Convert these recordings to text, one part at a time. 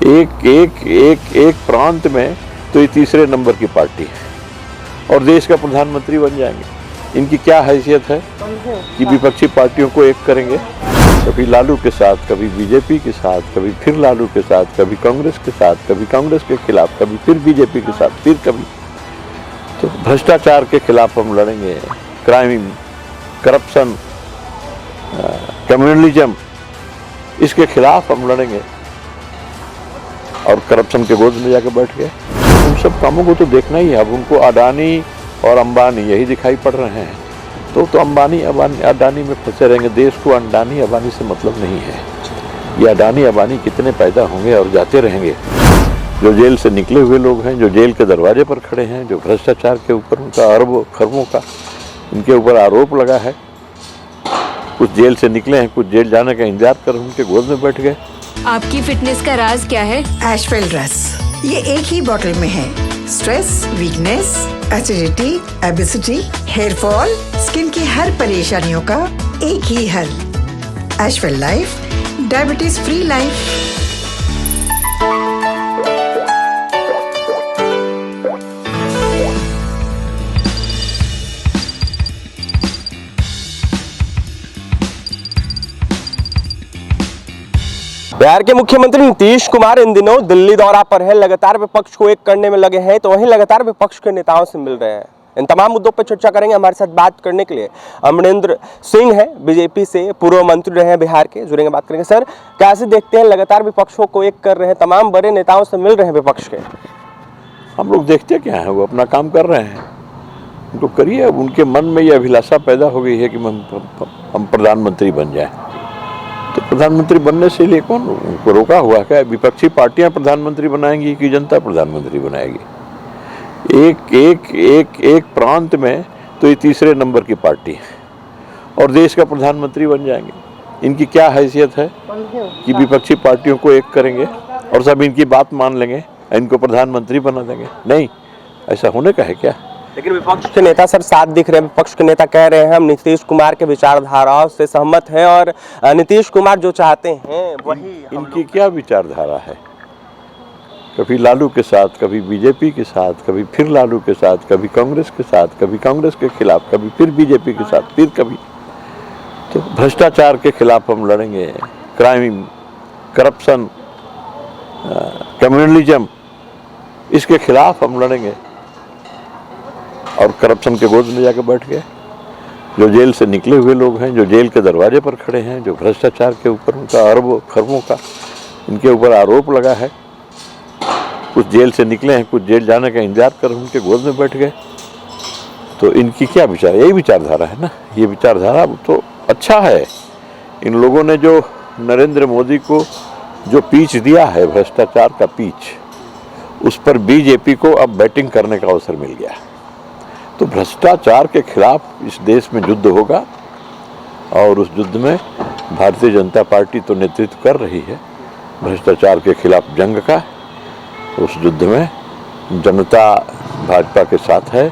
एक एक एक एक प्रांत में तो ये तीसरे नंबर की पार्टी है और देश का प्रधानमंत्री बन जाएंगे। इनकी क्या हैसियत है कि विपक्षी पार्टियों को एक करेंगे, कभी लालू के साथ, कभी बीजेपी के साथ, कभी फिर लालू के साथ, कभी कांग्रेस के साथ, कभी कांग्रेस के खिलाफ, कभी फिर बीजेपी के साथ, फिर कभी तो भ्रष्टाचार के खिलाफ हम लड़ेंगे। क्राइम, करप्शन, कम्युनलिज्म, इसके खिलाफ हम लड़ेंगे। और करप्शन के गोद में जाकर बैठ गए। उन सब कामों को तो देखना ही है। अब उनको अडानी और अंबानी यही दिखाई पड़ रहे हैं, तो अंबानी अडानी में फंसे रहेंगे। देश को अडानी अंबानी से मतलब नहीं है। ये अडानी अंबानी कितने पैदा होंगे और जाते रहेंगे। जो जेल से निकले हुए लोग हैं, जो जेल के दरवाजे पर खड़े हैं, जो भ्रष्टाचार के ऊपर उनका अरबों खरबों का इनके ऊपर आरोप लगा है, कुछ जेल से निकले हैं, कुछ जेल जाने का इंतजार कर उनके गोद में बैठ गए। आपकी फिटनेस का राज क्या है? एशवेल रस, ये एक ही बोतल में है। Stress, weakness, acidity, obesity, hair fall, skin की हर परेशानियों का एक ही हल। Ashwell life, diabetes free life. Bihar के मुख्यमंत्री नीतीश कुमार इन दिनों दिल्ली दौरा पर है। लगातार विपक्ष को एक करने में लगे हैं, तो वहीं लगातार विपक्ष के नेताओं से मिल रहे हैं। इन तमाम मुद्दों पर चर्चा करेंगे। हमारे साथ बात करने के लिए अमरेंद्र सिंह हैं, बीजेपी से पूर्व मंत्री रहे हैं बिहार के, जुड़ेंगे, बात करेंगे। सर, कैसे देखते हैं लगातार विपक्षों को एक कर रहे हैं, तमाम बड़े नेताओं से मिल रहे हैं विपक्ष के? हम लोग देखते क्या है, वो अपना काम कर रहे हैं, उनको करिए। अब उनके मन में ये अभिलाषा पैदा हो गई है कि हम प्रधानमंत्री बन जाए। तो प्रधानमंत्री बनने से लिए कौन उनको रोका हुआ है? विपक्षी पार्टियां प्रधानमंत्री बनाएंगी कि जनता प्रधानमंत्री बनाएगी? एक एक एक एक प्रांत में तो ये तीसरे नंबर की पार्टी है और देश का प्रधानमंत्री बन जाएंगे। इनकी क्या हैसियत है कि विपक्षी पार्टियों को एक करेंगे और सब इनकी बात मान लेंगे, इनको प्रधानमंत्री बना देंगे? नहीं, ऐसा होने का है क्या? लेकिन विपक्ष के नेता सर साथ दिख रहे हैं। विपक्ष के नेता कह रहे हैं हम नीतीश कुमार के विचारधाराओं से सहमत हैं और नीतीश कुमार जो चाहते हैं वही। इनकी क्या विचारधारा है? कभी लालू के साथ, कभी बीजेपी के साथ, कभी फिर लालू के साथ, कभी कांग्रेस के साथ, कभी कांग्रेस के खिलाफ, कभी फिर बीजेपी के साथ, फिर कभी तो भ्रष्टाचार के खिलाफ हम लड़ेंगे। क्राइम, करप्शन, कम्युनलिज्म, इसके खिलाफ हम लड़ेंगे। और करप्शन के गोद में जाकर बैठ गए। जो जेल से निकले हुए लोग हैं, जो जेल के दरवाजे पर खड़े हैं, जो भ्रष्टाचार के ऊपर उनका अरबों खरबों का इनके ऊपर आरोप लगा है, कुछ जेल से निकले हैं, कुछ जेल जाने का इंतजार कर उनके गोद में बैठ गए। तो इनकी क्या विचार, यही विचारधारा है ना? ये विचारधारा तो अच्छा है। इन लोगों ने जो नरेंद्र मोदी को जो पीच दिया है, भ्रष्टाचार का पीच, उस पर बीजेपी को अब बैटिंग करने का अवसर मिल गया। तो भ्रष्टाचार के खिलाफ इस देश में युद्ध होगा और उस युद्ध में भारतीय जनता पार्टी तो नेतृत्व कर रही है भ्रष्टाचार के खिलाफ जंग का। उस युद्ध में जनता भाजपा के साथ है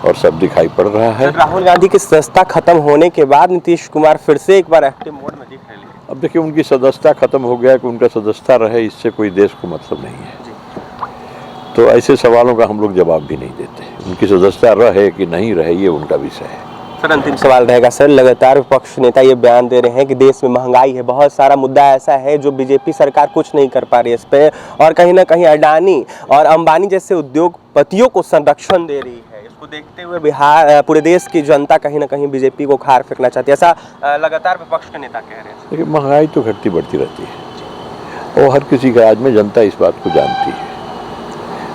और सब दिखाई पड़ रहा है। राहुल गांधी की सदस्यता खत्म होने के बाद नीतीश कुमार फिर से एक बार एक्टिव मोड में दिख रहे हैं। अब देखिए, उनकी सदस्यता खत्म हो गया कि उनका सदस्यता रहे, इससे कोई देश को मतलब नहीं है। तो ऐसे सवालों का हम लोग जवाब भी नहीं देते। उनकी सदस्यता रहे कि नहीं रहे, ये उनका विषय है। सर, अंतिम सवाल रहेगा सर, लगातार विपक्ष नेता ये बयान दे रहे हैं कि देश में महंगाई है, बहुत सारा मुद्दा ऐसा है जो बीजेपी सरकार कुछ नहीं कर पा रही है इस पे, और कहीं ना कहीं अडानी और अंबानी जैसे उद्योगपतियों को संरक्षण दे रही है। इसको देखते हुए बिहार, पूरे देश की जनता कहीं ना कहीं बीजेपी को खार फेंकना चाहती है, ऐसा लगातार विपक्ष के नेता कह रहे हैं। देखिए, महंगाई तो घटती बढ़ती रहती है और हर किसी का आज में जनता इस बात को जानती है।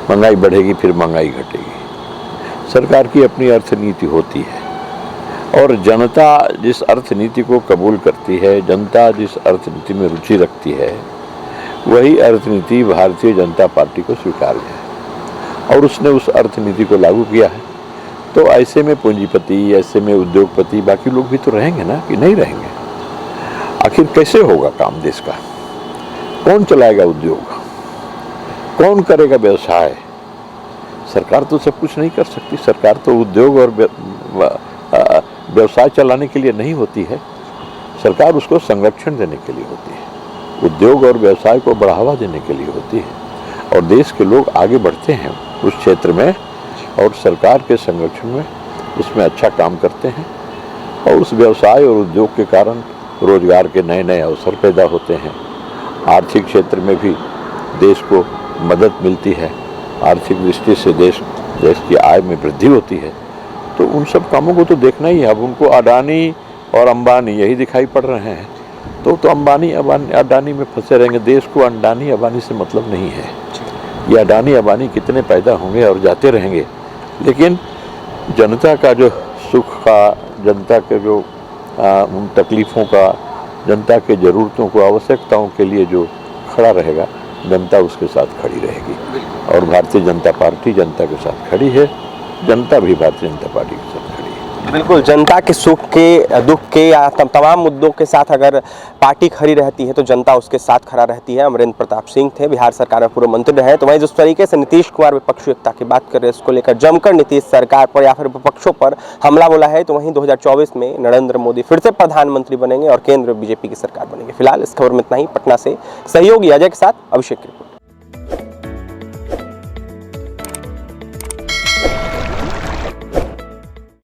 महंगाई बढ़ेगी, फिर महंगाई घटेगी। सरकार की अपनी अर्थनीति होती है और जनता जिस अर्थनीति को कबूल करती है, जनता जिस अर्थनीति में रुचि रखती है, वही अर्थनीति भारतीय जनता पार्टी को स्वीकार्य है और उसने उस अर्थनीति को लागू किया है। तो ऐसे में पूंजीपति, ऐसे में उद्योगपति, बाकी लोग भी तो रहेंगे ना, कि नहीं रहेंगे? आखिर कैसे होगा काम देश का? कौन चलाएगा उद्योग? कौन करेगा व्यवसाय? सरकार तो सब कुछ नहीं कर सकती। सरकार तो उद्योग और व्यवसाय चलाने के लिए नहीं होती है। सरकार उसको संरक्षण देने के लिए होती है। उद्योग और व्यवसाय को बढ़ावा देने के लिए होती है, और देश के लोग आगे बढ़ते हैं उस क्षेत्र में और सरकार के संरक्षण में उसमें अच्छा काम करते हैं, और उस व्यवसाय और उद्योग के कारण रोजगार के नए नए अवसर पैदा होते हैं। आर्थिक क्षेत्र में भी देश को मदद मिलती है, आर्थिक दृष्टि से देश की आय में वृद्धि होती है। तो उन सब कामों को तो देखना ही है। अब उनको अडानी और अंबानी यही दिखाई पड़ रहे हैं, तो अंबानी अडानी में फंसे रहेंगे। देश को अडानी अंबानी से मतलब नहीं है। ये अडानी अंबानी कितने पैदा होंगे और जाते रहेंगे, लेकिन जनता का जो सुख का, जनता के जो उन तकलीफ़ों का, जनता के ज़रूरतों को, आवश्यकताओं के लिए जो खड़ा रहेगा, जनता उसके साथ खड़ी रहेगी। और भारतीय जनता पार्टी जनता के साथ खड़ी है, जनता भी भारतीय जनता पार्टी के साथ खड़ी है। बिल्कुल, जनता के सुख के, दुख के या तमाम मुद्दों के साथ अगर पार्टी खड़ी रहती है तो जनता उसके साथ खड़ा रहती है। अमरेंद्र प्रताप सिंह थे, बिहार सरकार में पूर्व मंत्री रहे। तो वहीं जिस तरीके से नीतीश कुमार विपक्षी एकता की बात कर रहे हैं, इसको लेकर जमकर नीतीश सरकार पर या फिर विपक्षों पर हमला बोला है, तो वहीं 2024 में नरेंद्र मोदी फिर से प्रधानमंत्री बनेंगे और केंद्र में बीजेपी की सरकार बनेगी। फिलहाल इस खबर में इतना ही। पटना से सहयोगी अजय के साथ अभिषेक की रिपोर्ट।